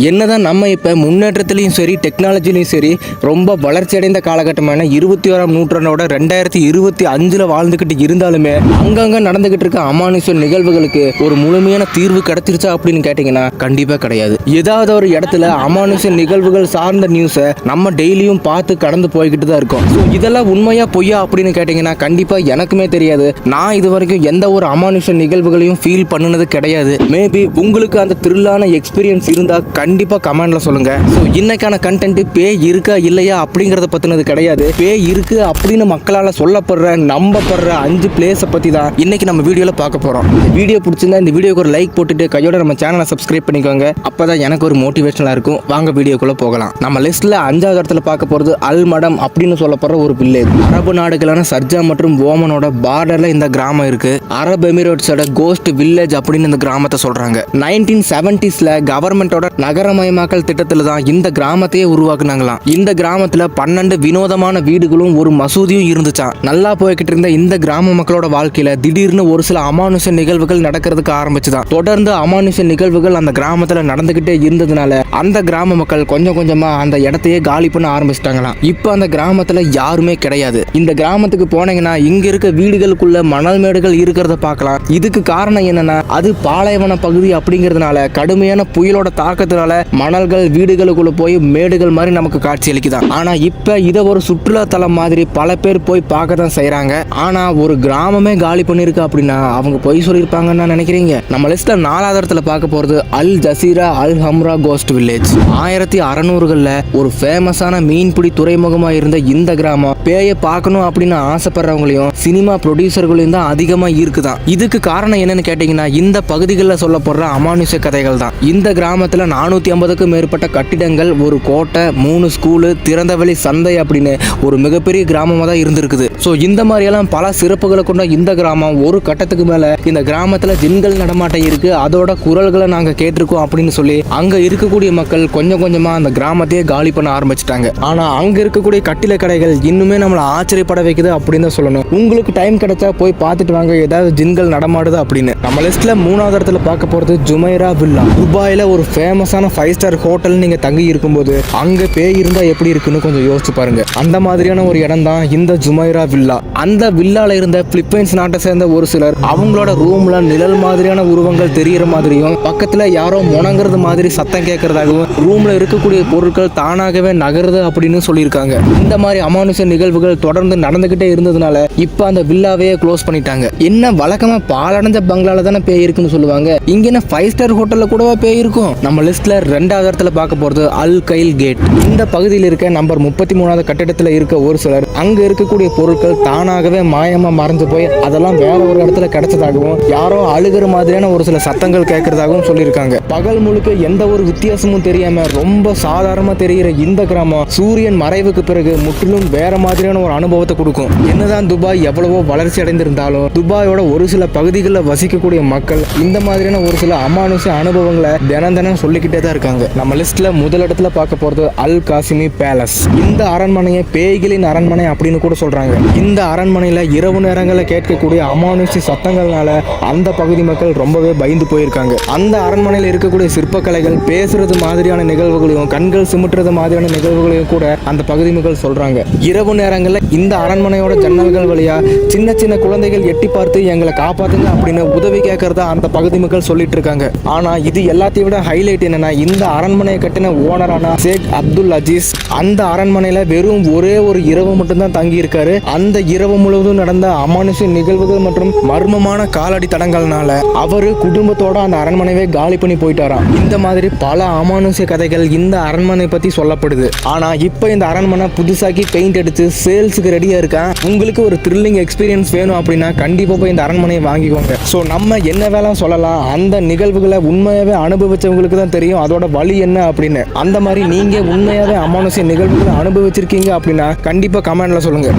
என்னதான் நம்ம இப்போ முன்னேற்றத்திலையும் சரி டெக்னாலஜிலையும் சரி ரொம்ப வளர்ச்சி அடைந்த காலகட்டமான 21ஆம் நூற்றாண்டோட 2025 வாழ்ந்துக்கிட்டு இருந்தாலுமே அங்கங்கே நடந்துகிட்டு இருக்க அமானுஷ நிகழ்வுகளுக்கு ஒரு முழுமையான தீர்வு கிடைச்சிருச்சா அப்படின்னு கேட்டிங்கன்னா கண்டிப்பாக கிடையாது. ஏதாவது ஒரு இடத்துல அமானுஷ நிகழ்வுகள் சார்ந்த நியூஸை நம்ம டெய்லியும் பார்த்து கடந்து போய்கிட்டு தான் இருக்கோம். ஸோ இதெல்லாம் உண்மையா பொய்யா அப்படின்னு கேட்டிங்கன்னா கண்டிப்பாக எனக்குமே தெரியாது. நான் இது வரைக்கும் எந்த ஒரு அமானுஷ நிகழ்வுகளையும் ஃபீல் பண்ணினது கிடையாது. மேபி உங்களுக்கு அந்த த்ரில்லான எக்ஸ்பீரியன்ஸ் இருந்தால் கண்டிப்பாக கமெண்ட்ல சொல்லுங்க. ஸோ இன்னைக்கான கண்டென்ட் பேய் இருக்கா இல்லையா அப்படிங்கிறத பற்றினது கிடையாது. பேய் இருக்கு அப்படின்னு மக்களால் சொல்லப்படுற நம்பப்படுற 5 பிளேஸை பற்றி தான் இன்னைக்கு நம்ம வீடியோவில் பார்க்க போகிறோம். வீடியோ பிடிச்சிருந்தா இந்த வீடியோக்கு ஒரு லைக் போட்டுட்டு கையோட நம்ம சேனலை சப்ஸ்கிரைப் பண்ணிக்கோங்க. அப்பதான் எனக்கு ஒரு மோட்டிவேஷனாக இருக்கும். வாங்க வீடியோக்குள்ள போகலாம். நம்ம லிஸ்ட்ல 5வது இடத்துல பார்க்க போகிறது அல் மடம் அப்படின்னு சொல்லப்படுற ஒரு வில்லேஜ். அரபு நாடுகளான சர்ஜா மற்றும் ஓமனோட பார்டர்ல இந்த கிராமம் இருக்கு. அரபு எமிரேட்ஸோட கோஸ்ட் வில்லேஜ் அப்படின்னு இந்த கிராமத்தை சொல்றாங்க. 1970s கவர்மெண்டோட நகரமயமாக்கல் திட்டத்துல தான் இந்த கிராமத்தையே உருவாக்குனாங்களாம். இந்த கிராமத்துல 12 வினோதமான வீடுகளும் ஒரு மசூதியும் இருந்துச்சாம். நல்லா போய்கிட்டு இருந்த இந்த கிராம மக்களோட வாழ்க்கையில திடீர்னு ஒரு சில அமானுஷ நிகழ்வுகள் நடக்கிறதுக்கு ஆரம்பிச்சுதான். தொடர்ந்து அமானுஷ நிகழ்வுகள் அந்த கிராமத்துல நடந்துகிட்டே இருந்ததுனால அந்த கிராம மக்கள் கொஞ்சம் கொஞ்சமா அந்த இடத்தையே காலி பண்ண ஆரம்பிச்சிட்டாங்களாம். இப்ப அந்த கிராமத்துல யாருமே கிடையாது. இந்த கிராமத்துக்கு போனீங்கன்னா இங்க இருக்க வீடுகளுக்குள்ள மணல் மேடுகள் இருக்கிறத பார்க்கலாம். இதுக்கு காரணம் என்னன்னா அது பாலைவன பகுதி அப்படிங்கிறதுனால கடுமையான புயலோட தாக்கத்தினால மணல்கள் வீடுகளுக்குள்ள போய் மேடுகள் மாதிரி நமக்கு காட்சி அளிக்குதான். ஆனா இப்ப இதை ஒரு சுற்றுலா தலம் மாதிரி பல பேர் போய் பார்க்க தான் செய்யறாங்க. ஆனா ஒரு கிராமமே காலி பண்ணிருக்கு அப்படின்னா அவங்க போய் சொல்லியிருப்பாங்கன்னு நான் நினைக்கிறீங்க. நம்ம லிஸ்ட்ல 4வது இடத்துல பார்க்க போறது அல் ஜசீரா அல் ஹம்ரா கோஸ்ட் வில்லேஜ். 1600களில் ஒரு ஃபேமஸான மீன்பிடி துறைமுகமா இருந்த இந்த கிராமம் பேயை பார்க்கணும் அப்படின்னு ஆசைப்படுறவங்களையும் சினிமா ப்ரொடியூசர்களையும் தான் அதிகமா இருக்குதான். இதுக்கு காரணம் என்னன்னு கேட்டீங்கன்னா இந்த பகுதிகளில் சொல்லப்படுற அமானுஷ கதைகள் தான். இந்த கிராமத்துல 450க்கும் மேற்பட்ட கட்டிடங்கள், ஒரு கோட்டை, 3 ஸ்கூலு, திறந்தவெளி சந்தை அப்படின்னு ஒரு மிகப்பெரிய கிராமமாக தான் இருந்திருக்குது. ஸோ இந்த மாதிரியெல்லாம் பல சிறப்புகளை கொண்ட இந்த கிராமம் ஒரு கட்டத்துக்கு மேலே இந்த கிராமத்தில் ஜின்கள் நடமாட்டம் இருக்கு, அதோட குரல்களை நாங்கள் கேட்டிருக்கோம் அப்படின்னு சொல்லி அங்கே இருக்கக்கூடிய மக்கள் கொஞ்சம் கொஞ்சமாக அந்த கிராமத்தையே காலி பண்ண ஆரம்பிச்சிட்டாங்க. ஆனால் அங்கே இருக்கக்கூடிய கட்டில கடைகள் இன்னுமே நம்மளை ஆச்சரியப்பட வைக்குது அப்படின்னு தான் சொல்லணும். உங்களுக்கு டைம் கிடைச்சா போய் பார்த்துட்டு வாங்க ஏதாவது ஜின்கள் நடமாடுது அப்படின்னு. நம்ம லிஸ்ட்ல 3வது இடத்துல பார்க்க போகிறது ஜுமைரா வில்லா. துபாயில் ஒரு ஃபேமஸான 5 ஸ்டார் ஹோட்டல் நீங்க தங்கி இருக்கும்போது அங்க பேய் இருந்தா எப்படி இருக்குன்னு கொஞ்சம் யோசிச்சு பாருங்க. அந்த மாதிரியான ஒரு இடம் தான் இந்த ஜுமைரா வில்லா. அந்த வில்லால இருந்த பிலிப்பைன்ஸ் நாட்டை சேர்ந்த ஒரு சிலர் அவங்களோட ரூம்ல நிழல் மாதிரியான உருவங்கள் தெரியற மாதிரியும் பக்கத்துல யாரோ முணங்குறது மாதிரி சத்தம் கேட்கறதாகவும் ரூம்ல இருக்கக்கூடிய பொருட்கள் தானாகவே நகருது அப்படின்னு சொல்லியிருக்காங்க. இந்த மாதிரி அமானுஷ நிகழ்வுகள் தொடர்ந்து நடந்துகிட்டே இருந்ததுனால இப்ப அந்த வில்லாவே க்ளோஸ் பண்ணிட்டாங்க. என்ன வழக்கமா பாலடைஞ்ச பங்களால தானே பேய் இருக்குன்னு சொல்லுவாங்க, இங்க என்ன 5 ஸ்டார் ஹோட்டல்ல கூடவா பேய் இருக்கும்? நம்ம லிஸ்ட்ல 2வது இடத்துல பார்க்க போறது அல் கைல் கேட். இந்த பகுதியில் இருக்க நம்பர் 33வது கட்டிடத்துல இருக்க ஒரு சிலர் அங்க இருக்கக்கூடிய பொருட்கள் தானாகவே மாயமா மறைஞ்சு போய் அதெல்லாம் வேற ஒரு இடத்துல கிடைச்சதாகவும் யாரோ அழுகிற மாதிரியான ஒரு சில சத்தங்கள் கேட்கறதாகவும் சொல்லியிருக்காங்க. பகல் முழுக்க எந்த ஒரு வித்தியாசமும் தெரியாம ரொம்ப சாதாரணமா தெரிகிற இந்த கிராமம் சூரியன் மறைவுக்கு பிறகு முற்றிலும் வேற மாதிரியான ஒரு அனுபவத்தை கொடுக்கும். என்னதான் துபாய் எவ்வளவோ வளர்ச்சி அடைந்திருந்தாலும் துபாயோட ஒரு சில பகுதிகளில் வசிக்கக்கூடிய மக்கள் இந்த மாதிரியான ஒரு சில அமானுஷ அனுபவங்களை தினம் சொல்லிக்கிட்டே தான் இருக்காங்க. நம்ம லிஸ்ட்ல முதலிடத்துல பார்க்க போறது அல் காசிமி பேலஸ். இந்த அரண்மனையை பேய்களின் அரண்மனை அப்படின்னு கூட சொல்றாங்க. இந்த அரண்மனையில இரவு நேரங்களில் கேட்கக்கூடிய அமானுஷ சத்தங்கள்னால அந்த பகுதி மக்கள் ரொம்பவே பயந்து போயிருக்காங்க. அந்த அரண்மனையில் இருக்கக்கூடிய சிற்பக்கலைகள் பேசுறது மாதிரியான நிகழ்வுகளையும் கண்கள் சிமிட்டுறது மாதிரியான நிகழ்வுகளையும் கூட அந்த பகுதி மக்கள் சொல்றாங்க. இரவு நேரங்களில் இந்த அரண்மனையோட ஜன்னல்கள் வழியா சின்ன சின்ன குழந்தைகள் எட்டி பார்த்து எங்களை காப்பாத்துங்க அப்படின்னு உதவி கேட்கறதா அந்த பகுதி மக்கள் சொல்லிட்டு இருக்காங்க. ஆனா இது எல்லாத்தையும் விட ஹைலைட் என்னன்னா இந்த அரண்மனையை கட்டின ஓனரான ஷேக் அப்துல் அஜீஸ் அந்த அரண்மனையில வெறும் ஒரே ஒரு இரவு மட்டும்தான் தங்கி இருக்காரு. அந்த இரவு முழுவதும் நடந்த அமானுஷ நிகழ்வுகள் மற்றும் மர்மமான காலடி தடங்கள்னால அவரு குடும்பத்தோட அந்த அரண்மனையை காலி பண்ணி போயிட்டாராம். இந்த மாதிரி பல அமானுஷ கதைகள் இந்த அரண்மனை பத்தி சொல்லப்படுது. ஆனா இப்ப இந்த அரண்மனை புதுசாக்கி பெயிண்ட் அடிச்சு சேல்ஸுக்கு ரெடியா இருக்கா. உங்களுக்கு ஒரு த்ரில்லிங் எக்ஸ்பீரியன்ஸ் வேணும் அப்படின்னா கண்டிப்பா போய் இந்த அரண்மனையை வாங்கிக்கோங்க. ஸோ நம்ம என்ன வேலை சொல்லலாம், அந்த நிகழ்வுகளை உண்மையாவே அனுபவிச்சவங்களுக்கு தான் தெரியும் அதோட வழி என்ன அப்படின்னு. அந்த மாதிரி நீங்க உண்மையாவே அமானுஷ நிகழ்வுகளை அனுபவிச்சிருக்கீங்க அப்படின்னா கண்டிப்பா கமெண்ட்ல சொல்லுங்க.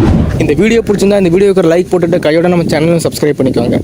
இந்த வீடியோ பிடிச்சிருந்தா இந்த வீடியோக்கு லைக் போட்டுட்டு கையோட நம்ம சேனலை சப்ஸ்கிரைப் பண்ணிக்கோங்க.